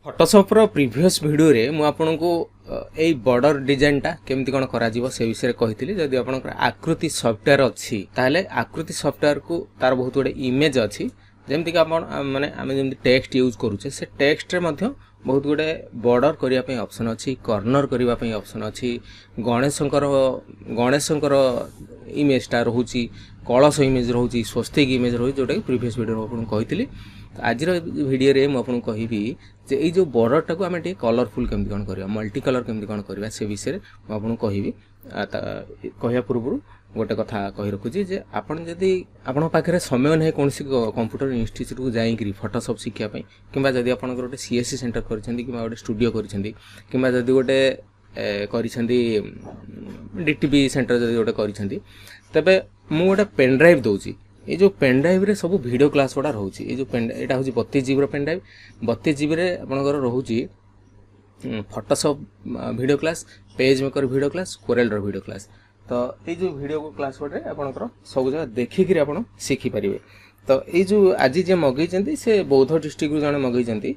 Photoshop रो previous video रे मु आपन को ए बॉर्डर डिजाइन टा केमती कोन करा जीवो से विषय कहितली जदि आपन आकृति सॉफ्टवेयर अछि ताले आकृति सॉफ्टवेयर को तार बहुत गुडे इमेज अछि जेमती कि आपन माने आमे जेमती टेक्स्ट यूज करूचे से टेक्स्ट रे मध्य बहुत गुडे बॉर्डर करिया पई ऑप्शन अछि कॉर्नर करिया पई ऑप्शन अछि गणेशंकर इमेज टा रहउची कलश इमेज रहउची स्वस्तिक इमेज रहउची जोटा प्रीवियस वीडियो आपन कहितली आज वीडियो रे मु आपन कहिबी जे ए जो बॉर्डर टाको आमे टे कलरफुल केमती कोन करिया मल्टी कलर केमती कोन करिया से विषय मु आपन कहिबी कहिया पूर्व गोटे कथा कहि रखुची जे आपन जदी आपन पाखरे समय नै कोनसी कंप्यूटर इंस्टीट्यूट को जाई करी फोटोशॉप शिखिया पई किबा जदी आपन गोटे सीएससी सेंटर करिसेंती किबा गोटे स्टूडियो करिसेंती किबा जदी गोटे करिसेंती डीटीबी सेंटर जदी गोटे करिसेंती तबे मु गोटे पेन ड्राइव दोची ये जो पेन ड्राइव रे सब वीडियो क्लास गुड़ा रोचे ये जो पेन एटा होची 32 जीबी रो पेन ड्राइव 32 जीबी रे आपनकर रोची Photoshop video class page maker video class Corel रो वीडियो क्लास तो ये जो वीडियो को क्लास गुड़े आपनकर सब जगह देखि कि आपन सिखि परिबे तो ये जो आज जे मगई चंती से बौद्ध डिस्ट्रिक्ट रु जने मगई चंती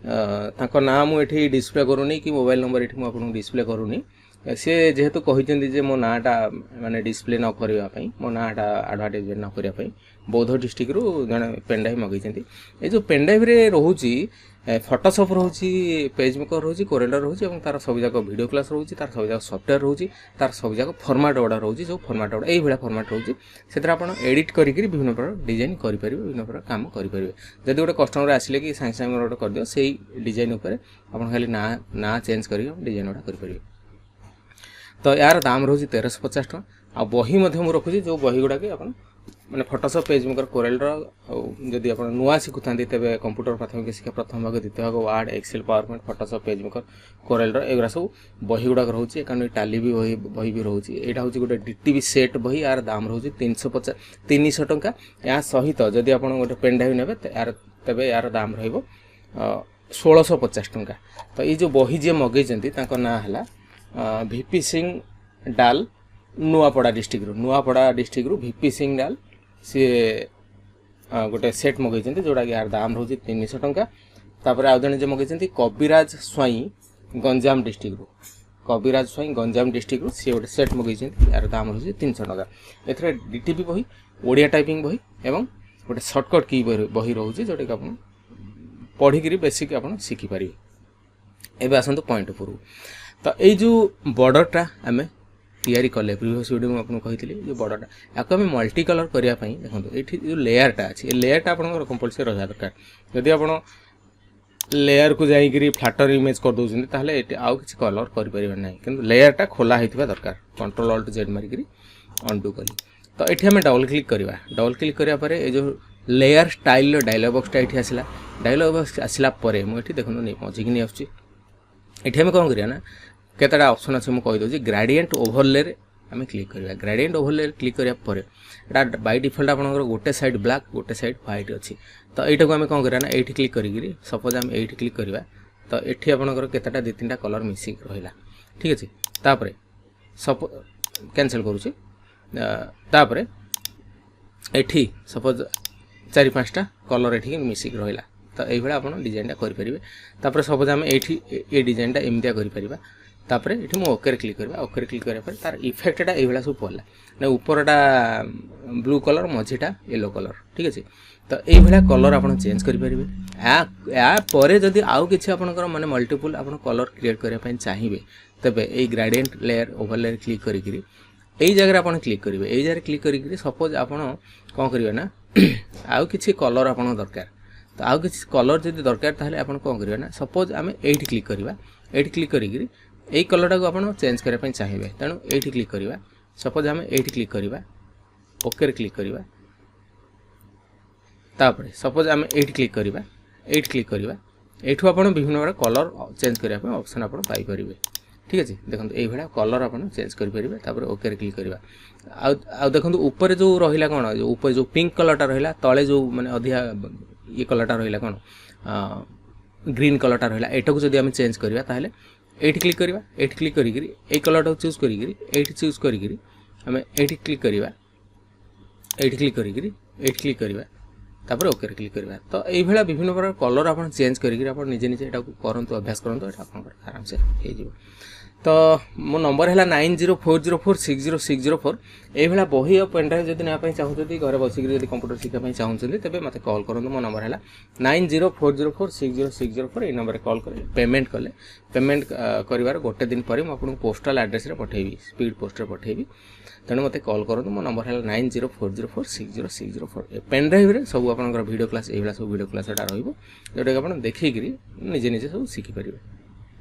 ताको नाम मु एठी डिस्प्ले करूनी कि मोबाइल नंबर एठी मु आपन डिस्प्ले करूनी से जेहेतु कहिसेंती जे मो नाटा माने डिस्प्ले न करिवा पई मो नाटा एडवर्टाइजमेंट न करिवा पई बौद्ध डिस्ट्रिक्ट रु जने पेन ड्राइव मगैचंती ए जो पेन ड्राइव रे रहउची फोटोशॉप रहउची पेज मेकर रहउची कोरेलर रहउची एवं तार सब जाक वीडियो क्लास रहउची तार सब जाक सॉफ्टवेयर रहउची तार सब जाक फॉर्मेट ओडा रहउची जो फॉर्मेट ओडा एई भेला फॉर्मेट रहउची सेतर आपण एडिट करि करि विभिन्न प्रकार डिजाइन करि परिबे विभिन्न प्रकार काम करि परिबे जदि गोटे कस्टमर आसिले कि सांग सांग ओडा कर दियो सेई डिजाइन ऊपर आपण खाली ना चेंज करि डिजाइन ओडा करि परिबे तो यार दाम रोजी 1350 टका आ बही मध्य मु रखुची जो बही गुडा के अपन माने फोटोशॉप पेज मेकर कोरेल रो जदी अपन नुवा सिखुतांती तबे कंप्यूटर प्राथमिक शिक्षा प्रथम भाग द्वितीय भाग word Excel PowerPoint Photoshop page maker Corel रो एगरा सब बही गुडा रहउची एकान टाली भी बही भी रहउची एटा होची गोटे डीटीबी सेट बही यार दाम रहउची 350 टका या सहित जदी अपन गोटे पेन ड्राइव नेबे यार तबे यार दाम रहइबो 1650 टका तो ए जो बही जे मगै जंती ताको ना हला वीपी सिंह डाल नुआपड़ा डिस्ट्रिक्ट रु वीपी सिंह डाल सी गोटे सेट मगैचंती जोड़ा यार दाम रोची 300 टका तापर आ जने जे मगैचंती कविराज स्वाई गंजाम डिस्ट्रिक्ट रु सी गोटे सेट मगैचंती यार दाम रोची 300 टका एथरे डीटीपी बही ओडिया टाइपिंग बही एवं गोटे शॉर्टकट की बही रहउची जोटा कि आपण पढी करी बेसिक आपण सिखि परिबे एबे आसंतो पॉइंट उपरु तो ये जो बॉर्डरटा आम तैयारी कले प्रीवियस वीडियो में आपको कही जो बॉर्डरटा या आम मल्टी कलर करने देखो ये जो लेयरटा अच्छी लेयरटा आप कंपलसरी रहा दरकार जदि आप लेयर को जाकरी फ्लाटर इमेज कर दौरान ताहले आउ किसी कलर करें ना कि लेयरटा खोला होता दरकार कंट्रोल अल्ट जेड मारिक अनडू कली तो ये आम डबल क्लिक करवा डबल क्लिक करापर ये जो लेयर स्टाइल डायलॉग बॉक्सटा ये आसला डायलॉग बॉक्स आसला मुझे देखो नहीं मजिक नहीं आसुची ये आम कौन करिया ना केतटा ऑप्शन अच्छे मुझे कहीदे ग्रेडिएंट ओवरले आम क्लिक करवा gradient overlay click करापर Etah by default आप गोटे साइड ब्लैक गोटे साइड व्हाइट अच्छी तो यहाँ को आम कौन करिया ना ये क्लिक करी सपोज आम ये क्लिक करवा तो ये आपंकर केतटा 2-3टा कलर मिसिक रहा ठीक अच्छे तापर सपो कैंसिल करुँची तापर ये सपोज 4-5टा कलर ये मिसिक रहा तो ये आप डिजाइनटा करेंगे तापर सपोज आम ये डिजाइनटा एमतिया करें तापर ये मुझे ओके क्लिक करवा ओके क्लिक करापर तार इफेक्टा ये सब पड़ा ना उपरटा ब्लू कलर मझीटा येलो कलर ठीक अच्छे तो ये कलर आप चेंज करेंगे या जदि आउ कि आपंकर माने मल्टीपल आप कलर क्रिएट करने चाहिए तेबे ये ग्रेडिएंट लेयर ओवरले क्लिक करी यही जगह आप क्लिक करेंगे यही जगह क्लिक करी सपोज आप कौन करेंगे ना आउ कि कलर आप दरकार तो आउ किसी कलर जब दरकार ताहले आपण कौन करिया ना सपोज आम ये क्लिक करवा ये क्लिक करी यही कलरटा को आप चेंज करने चाहिए तेणु ये क्लिक करवा सपोज आम ये क्लिक करवा ओके क्लिक करवा तापर सपोज आम ये क्लिक करवा ये क्लिक करवा एठू आप विभिन्न प्रकार कलर चेंज करने ऑप्शन आप पाइपर ठीक अच्छे देखो ये कलर आप चेंज करेंगे तापर ओके क्लिक करवा आ देखो ऊपर जो रहा कौन जो ऊपर जो पिंक कलरटा रहा तले जो माने अधिका ये कलरटा रहा कौन ग्रीन कलरटा रहा एटा को जब आम चेंज करवा ताहले ये क्लिक करवा ये क्लिक करी कलरटा चूज करी चूज करी आम ये क्लिक करवा ये क्लिक करी क्लिक करवा तापर ओके क्लिक करवा तो ये विभिन्न प्रकार कलर आप चेंज करके आप निजे निजे यहाँ करूँ अभ्यास करूँ आप आराम से हो तो मो नंबर है 9040460604 ये बही और पेनड्राइव जब ना चाहते घर बसिक कंप्यूटर शिखापी चाहते तेज मत कॉल करूँ मो नंबर है 9040460604 ये नंबर कॉल कर पेमेंट कले पेमेंट कर गोटे दिन पर मुझे पोस्टाल एड्रेस पठेबी स्पीड पोस्ट पठेबी तेणु मत कॉल करूँ मो नंबर है 9040460604 पेनड्राइव सब आप वीडियो क्लास ये सब वीडियो क्लास जोटा रोक देखिक निजे निजे सब शिखिपारे।